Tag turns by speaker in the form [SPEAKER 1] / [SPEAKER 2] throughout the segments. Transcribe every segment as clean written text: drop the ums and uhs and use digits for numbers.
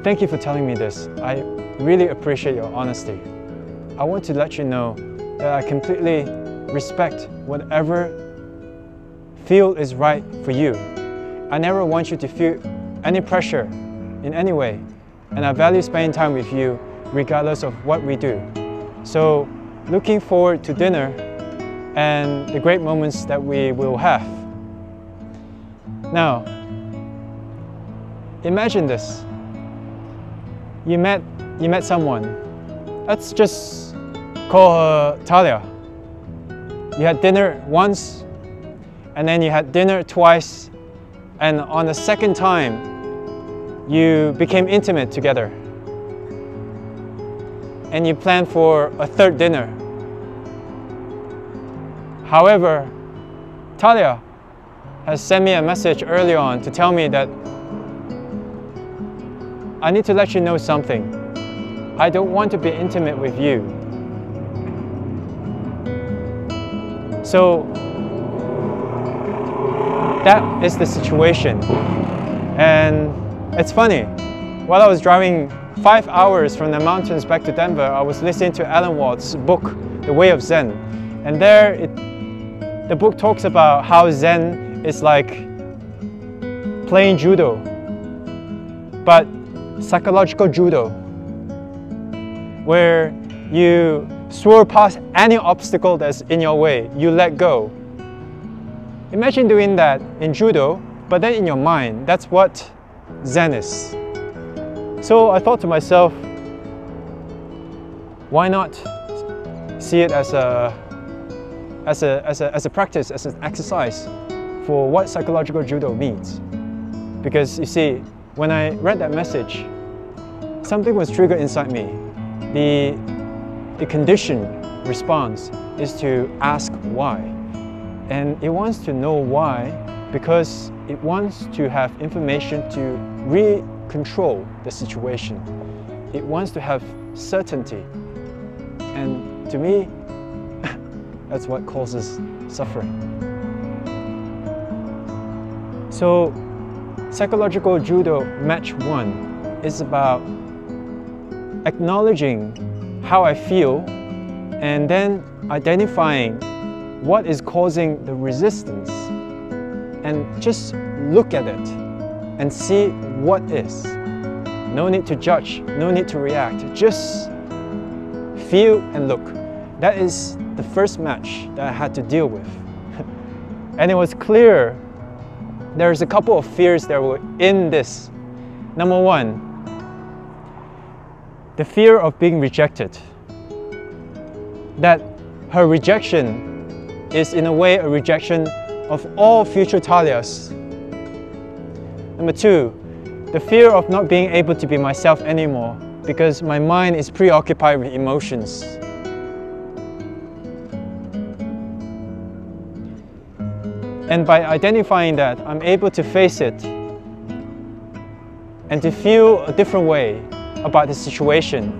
[SPEAKER 1] Thank you for telling me this. I really appreciate your honesty. I want to let you know that I completely respect whatever feel is right for you. I never want you to feel any pressure in any way, and I value spending time with you regardless of what we do. So, looking forward to dinner and the great moments that we will have. Now, imagine this. You met someone. Let's just call her Talia. You had dinner once, and then you had dinner twice, and on the second time, you became intimate together. And you planned for a third dinner. However, Talia has sent me a message early on to tell me that I need to let you know something. I don't want to be intimate with you. So that is the situation. And it's funny, while I was driving 5 hours from the mountains back to Denver, I was listening to Alan Watts' book, The Way of Zen. And there, the book talks about how Zen is like playing judo, but psychological judo, where you swerve past any obstacle that's in your way, you let go. Imagine doing that in judo, but then in your mind, that's what Zen is. So I thought to myself, why not see it as a practice, as an exercise for what psychological judo means? Because you see, when I read that message, something was triggered inside me. The conditioned response is to ask why. And it wants to know why because it wants to have information to control the situation. It wants to have certainty. And to me, that's what causes suffering. So, psychological judo match 1 is about acknowledging how I feel and then identifying what is causing the resistance and just look at it and see what is. No need to judge, no need to react, just feel and look. That is the first match that I had to deal with. And it was clear there's a couple of fears that were in this. Number 1, the fear of being rejected. That her rejection is in a way a rejection of all future Talias. Number 2, the fear of not being able to be myself anymore because my mind is preoccupied with emotions. And by identifying that, I'm able to face it and to feel a different way about the situation,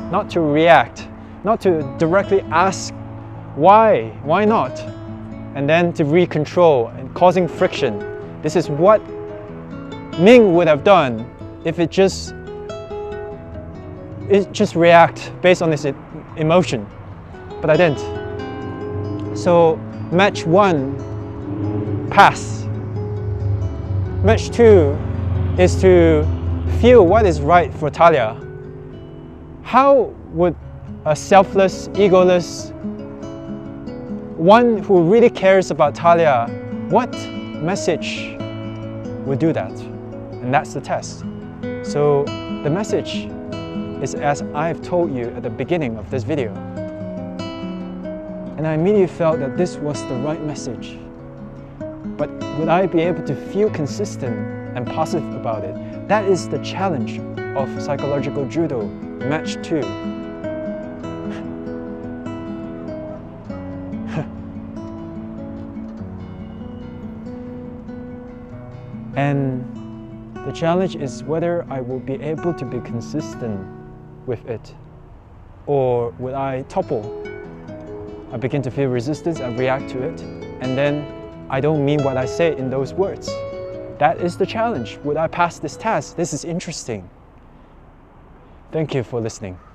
[SPEAKER 1] not to react, not to directly ask why not, and then to recontrol and causing friction. This is what Ming would have done if it just react based on this emotion, but I didn't. So match 1, pass. Match 2 is to feel what is right for Talia. How would a selfless, egoless, one who really cares about Talia, what message would do that? And that's the test. So the message is as I've told you at the beginning of this video. And I immediately felt that this was the right message. But would I be able to feel consistent and positive about it? That is the challenge of psychological judo, match 2. And the challenge is whether I will be able to be consistent with it, or would I topple? I begin to feel resistance, I react to it, and then I don't mean what I say in those words. That is the challenge. Would I pass this test? This is interesting. Thank you for listening.